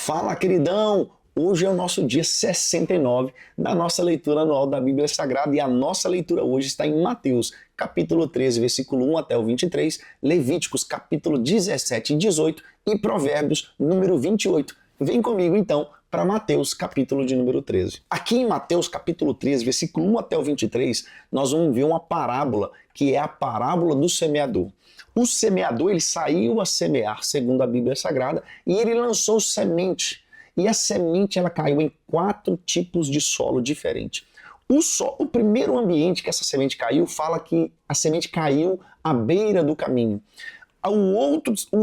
Fala, queridão! Hoje é o nosso dia 69 da nossa leitura anual da Bíblia Sagrada e a nossa leitura hoje está em Mateus, capítulo 13, versículo 1 até o 23, Levíticos, capítulo 17 e 18 e Provérbios, número 28. Vem comigo, então, para Mateus, capítulo de número 13. Aqui em Mateus, capítulo 13, versículo 1 até o 23, nós vamos ver uma parábola, que é a parábola do semeador. O semeador, ele saiu a semear, segundo a Bíblia Sagrada, e ele lançou semente. E a semente, ela caiu em 4 tipos de solo diferente. O primeiro ambiente que essa semente caiu, fala que a semente caiu à beira do caminho. O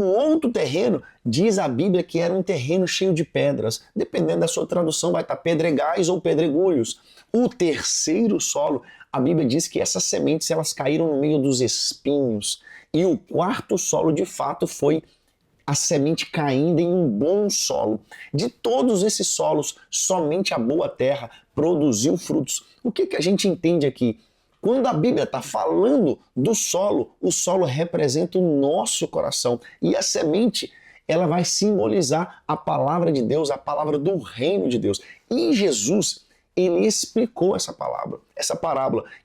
outro terreno, diz a Bíblia que era um terreno cheio de pedras. Dependendo da sua tradução, vai estar pedregais ou pedregulhos. O terceiro solo, a Bíblia diz que essas sementes elas caíram no meio dos espinhos. E o quarto solo, de fato, foi a semente caindo em um bom solo. De todos esses solos, somente a boa terra produziu frutos. O que a gente entende aqui? Quando a Bíblia está falando do solo, o solo representa o nosso coração. E a semente, ela vai simbolizar a palavra de Deus, a palavra do reino de Deus. E Jesus, ele explicou essa parábola.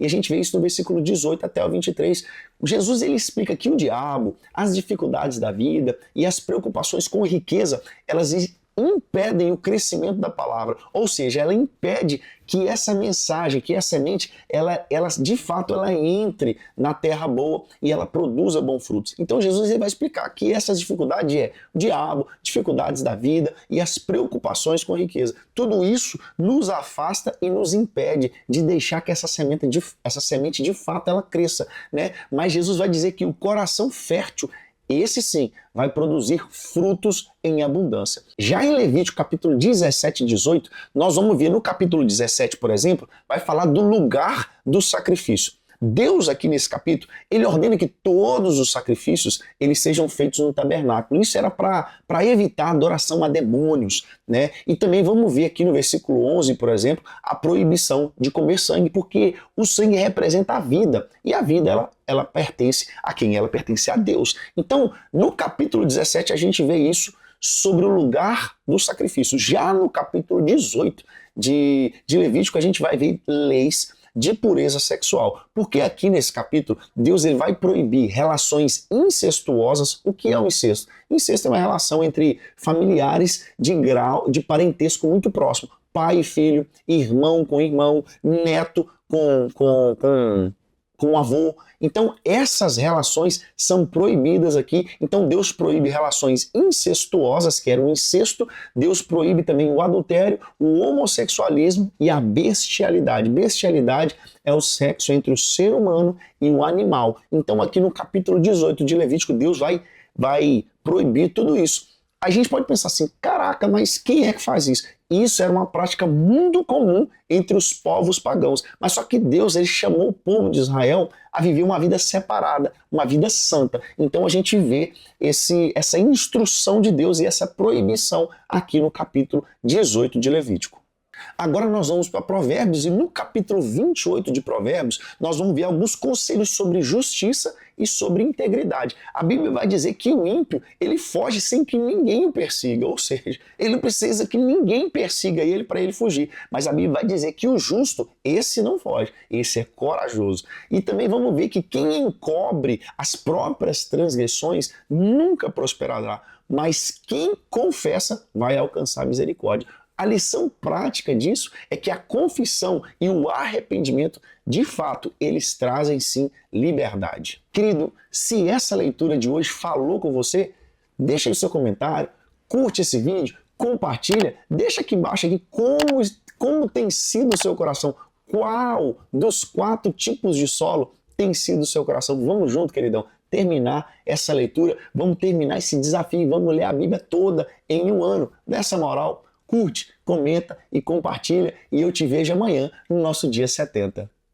E a gente vê isso no versículo 18 até o 23. Jesus, ele explica que o diabo, as dificuldades da vida e as preocupações com a riqueza, elas impedem o crescimento da palavra, ou seja, ela impede que essa mensagem, que a semente, ela de fato ela entre na terra boa e ela produza bons frutos. Então Jesus ele vai explicar que essas dificuldades é o diabo, dificuldades da vida e as preocupações com a riqueza. Tudo isso nos afasta e nos impede de deixar que essa semente de fato ela cresça, né? Mas Jesus vai dizer que o coração fértil, esse sim, vai produzir frutos em abundância. Já em Levítico, capítulo 17 e 18, nós vamos ver no capítulo 17, por exemplo, vai falar do lugar do sacrifício. Deus aqui nesse capítulo, ele ordena que todos os sacrifícios eles sejam feitos no tabernáculo. Isso era para evitar adoração a demônios, né? E também vamos ver aqui no versículo 11, por exemplo, a proibição de comer sangue, porque o sangue representa a vida, e a vida ela pertence a quem? Ela pertence a Deus. Então, no capítulo 17 a gente vê isso sobre o lugar do sacrifício. Já no capítulo 18 de Levítico a gente vai ver leis de pureza sexual, porque aqui nesse capítulo Deus ele vai proibir relações incestuosas. O que é o incesto? Incesto é uma relação entre familiares de grau de parentesco muito próximo, pai e filho, irmão com irmão, neto com avô. Então essas relações são proibidas aqui. Então Deus proíbe relações incestuosas, que era o incesto. Deus proíbe também o adultério, o homossexualismo e a bestialidade. Bestialidade é o sexo entre o ser humano e o animal. Então aqui no capítulo 18 de Levítico, Deus vai proibir tudo isso. A gente pode pensar assim, caraca, mas quem é que faz isso? Isso era uma prática muito comum entre os povos pagãos. Mas só que Deus ele chamou o povo de Israel a viver uma vida separada, uma vida santa. Então a gente vê essa instrução de Deus e essa proibição aqui no capítulo 18 de Levítico. Agora nós vamos para Provérbios e no capítulo 28 de Provérbios nós vamos ver alguns conselhos sobre justiça e sobre integridade. A Bíblia vai dizer que o ímpio ele foge sem que ninguém o persiga, ou seja, ele não precisa que ninguém persiga ele para ele fugir. Mas a Bíblia vai dizer que o justo, esse não foge, esse é corajoso. E também vamos ver que quem encobre as próprias transgressões nunca prosperará, mas quem confessa vai alcançar misericórdia. A lição prática disso é que a confissão e o arrependimento, de fato, eles trazem sim liberdade. Querido, se essa leitura de hoje falou com você, deixa aí o seu comentário, curte esse vídeo, compartilha, deixa aqui embaixo como tem sido o seu coração, qual dos 4 tipos de solo tem sido o seu coração. Vamos junto, queridão, terminar essa leitura, vamos terminar esse desafio, vamos ler a Bíblia toda em um ano. Dessa moral, curte, comenta e compartilha e eu te vejo amanhã no nosso dia 70.